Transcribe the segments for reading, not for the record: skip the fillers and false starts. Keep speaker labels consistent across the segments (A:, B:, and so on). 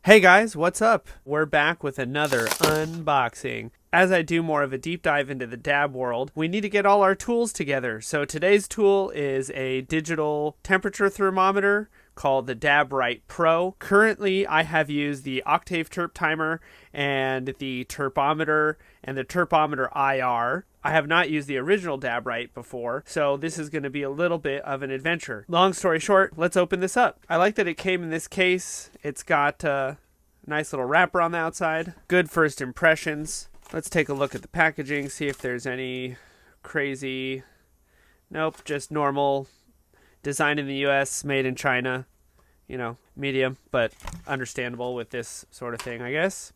A: Hey guys, what's up? We're back with another unboxing. As I do more of a deep dive into the dab world, we need to get all our tools together. So today's tool is a digital temperature thermometer called the Dabrite Pro. Currently, I have used the Octave Terp Timer and the Terpometer and the Terpometer IR. I have not used the original Dabrite before, so this is going to be a little bit of an adventure. Long story short, let's open this up. I like that it came in this case. It's got a nice little wrapper on the outside. Good first impressions. Let's take a look at the packaging, see if there's any crazy... Nope, just normal. Designed in the US, made in China. You know, medium, but understandable with this sort of thing, I guess.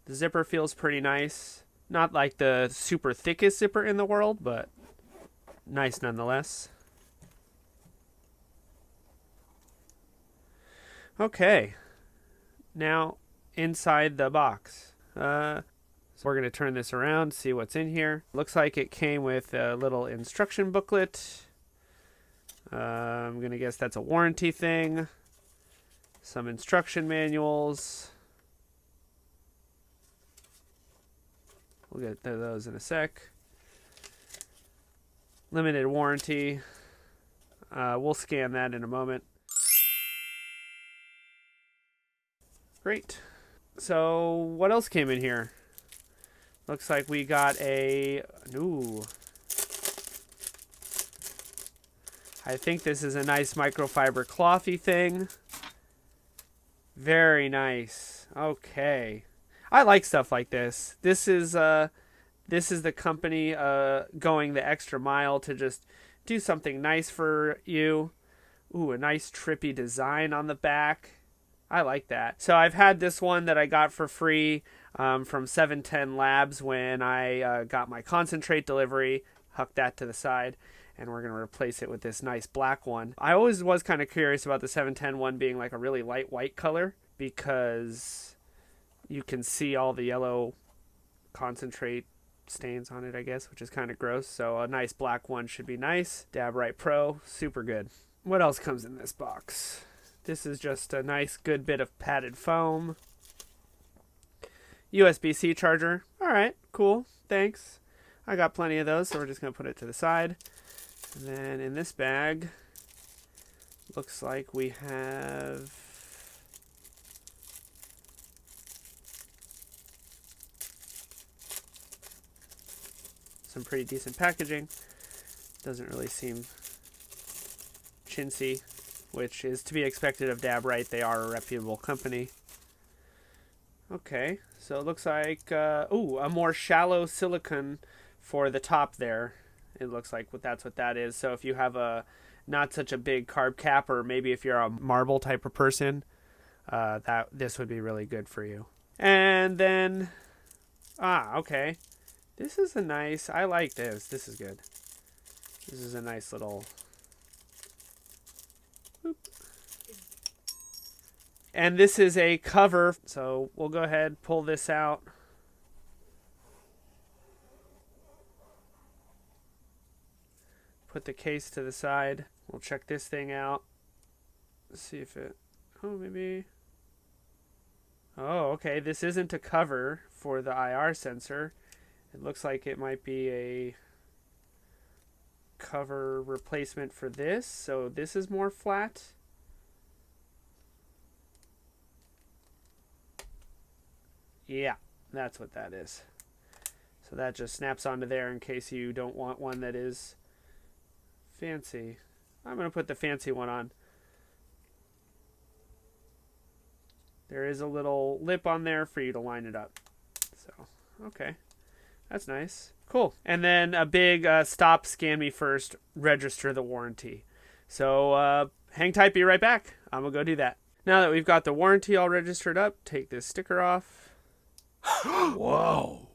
A: The zipper feels pretty nice. Not like the super thickest zipper in the world, but nice nonetheless. Okay, now inside the box. So we're going to turn this around, see what's in here. Looks like it came with a little instruction booklet. I'm going to guess that's a warranty thing. Some instruction manuals. We'll get to those in a sec. Limited warranty. We'll scan that in a moment. Great. So what else came in here? Looks like we got a... Ooh. I think this is a nice microfiber clothy thing. Very nice. Okay. I like stuff like this. This is the company going the extra mile to just do something nice for you. Ooh, a nice trippy design on the back. I like that. So I've had this one that I got for free from 710 Labs when I got my concentrate delivery. Huck that to the side, and we're going to replace it with this nice black one. I always was kind of curious about the 710 one being like a really light white color because you can see all the yellow concentrate stains on it, I guess, which is kind of gross. So a nice black one should be nice. Dabrite Pro, super good. What else comes in this box? This is just a nice good bit of padded foam. USB-C charger. All right, cool. Thanks. I got plenty of those, so we're just going to put it to the side. And then in this bag, looks like we have some pretty decent packaging. Doesn't really seem chintzy, which is to be expected of Dabrite. They are a reputable company. Okay, so it looks like, a more shallow silicone for the top there. It looks like that's what that is. So if you have a not such a big carb cap, or maybe if you're a marble type of person, this would be really good for you. And then, okay. This is a nice, I like this. This is good. This is a nice little... Boop. And this is a cover, so we'll go ahead, pull this out. Put the case to the side. We'll check this thing out. Let's see if it... Oh, maybe... Oh, okay. This isn't a cover for the IR sensor. It looks like it might be a cover replacement for this. So this is more flat. Yeah, that's what that is. So that just snaps onto there in case you don't want one that is fancy. I'm going to put the fancy one on. There is a little lip on there for you to line it up. So, okay. That's nice. Cool. And then a big stop, scan me first, register the warranty. So hang tight, be right back. I'm going to go do that. Now that we've got the warranty all registered up, take this sticker off. Whoa.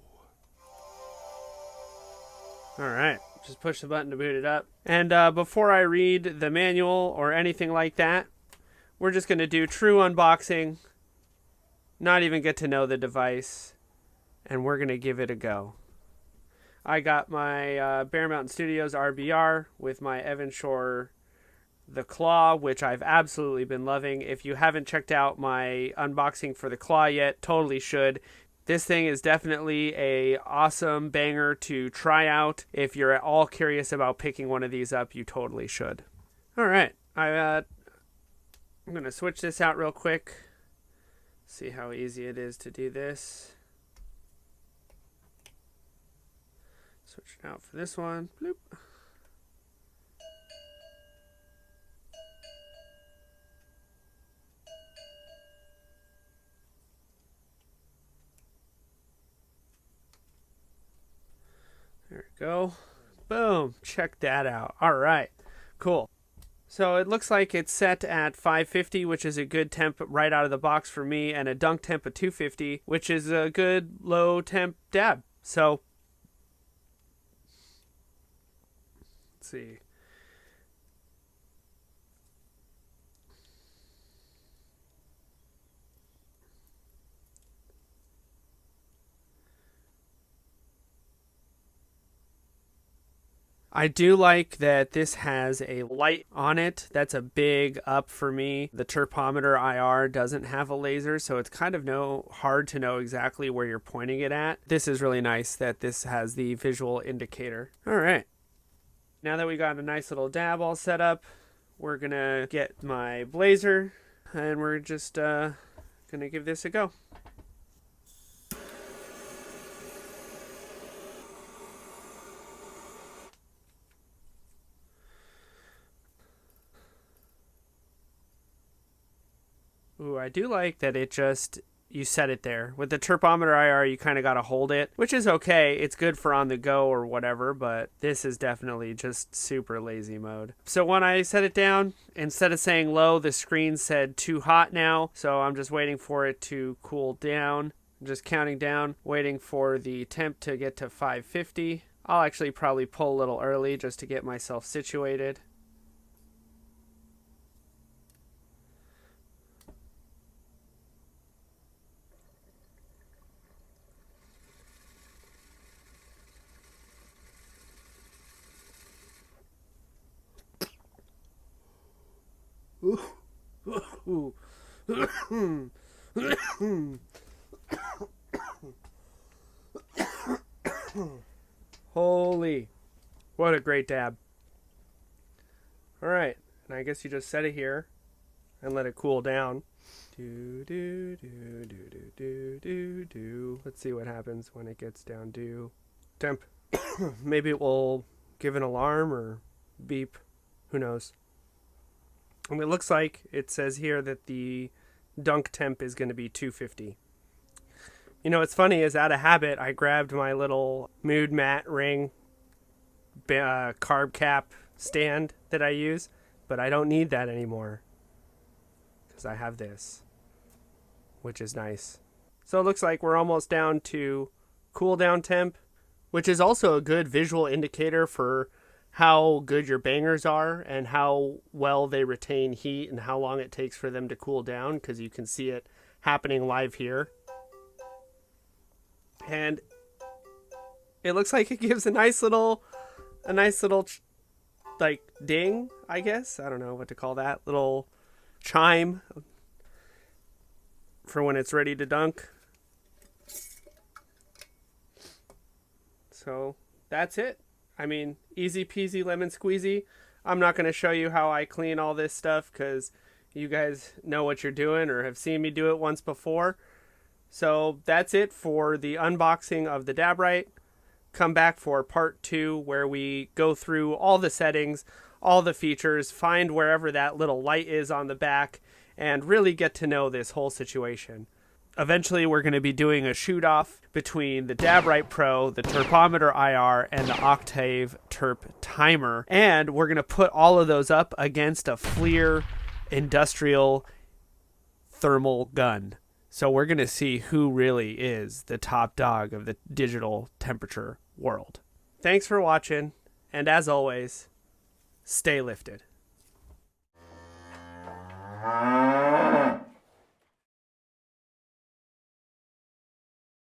A: All right. Just push the button to boot it up. And before I read the manual or anything like that, we're just going to do true unboxing, not even get to know the device, and we're going to give it a go. I got my Bear Mountain Studios RBR with my Evan Shore the Claw, which I've absolutely been loving. If you haven't checked out my unboxing for the Claw yet, totally should. This thing is definitely a awesome banger to try out. If you're at all curious about picking one of these up, you totally should. All right, I'm going to switch this out real quick. See how easy it is to do this. Switch it out for this one. Bloop. There we go. Boom. Check that out. All right. Cool. So it looks like it's set at 550, which is a good temp right out of the box for me, and a dunk temp of 250, which is a good low temp dab. So let's see. I do like that this has a light on it. That's a big up for me. The Thermometer IR doesn't have a laser, so it's kind of hard to know exactly where you're pointing it at. This is really nice that this has the visual indicator. All right. Now that we got a nice little dab all set up, we're going to get my blazer, and we're just going to give this a go. Ooh, I do like that you set it there. With the Thermometer IR, you kind of got to hold it, which is okay. It's good for on the go or whatever, but this is definitely just super lazy mode. So when I set it down, instead of saying low, the screen said too hot now. So I'm just waiting for it to cool down. I'm just counting down, waiting for the temp to get to 550. I'll actually probably pull a little early just to get myself situated. Holy, what a great dab. All right, and I guess you just set it here and let it cool down. Let's see what happens when it gets down to temp. Maybe it will give an alarm or beep, who knows. And it looks like it says here that the dunk temp is going to be 250. You know, what's funny is out of habit, I grabbed my little mood mat ring carb cap stand that I use, but I don't need that anymore because I have this, which is nice. So it looks like we're almost down to cool down temp, which is also a good visual indicator for how good your bangers are and how well they retain heat and how long it takes for them to cool down, because you can see it happening live here. And it looks like it gives a nice little like ding, I guess. I don't know what to call that. Little chime for when it's ready to dunk. So that's it. I mean, easy peasy lemon squeezy. I'm not going to show you how I clean all this stuff because you guys know what you're doing or have seen me do it once before. So that's it for the unboxing of the Dabrite. Come back for part 2 where we go through all the settings, all the features, find wherever that little light is on the back, and really get to know this whole situation. Eventually, we're going to be doing a shoot-off between the Dabrite Pro, the Thermometer IR, and the Octave Terp Timer. And we're going to put all of those up against a FLIR industrial thermal gun. So we're going to see who really is the top dog of the digital temperature world. Thanks for watching, and as always, stay lifted.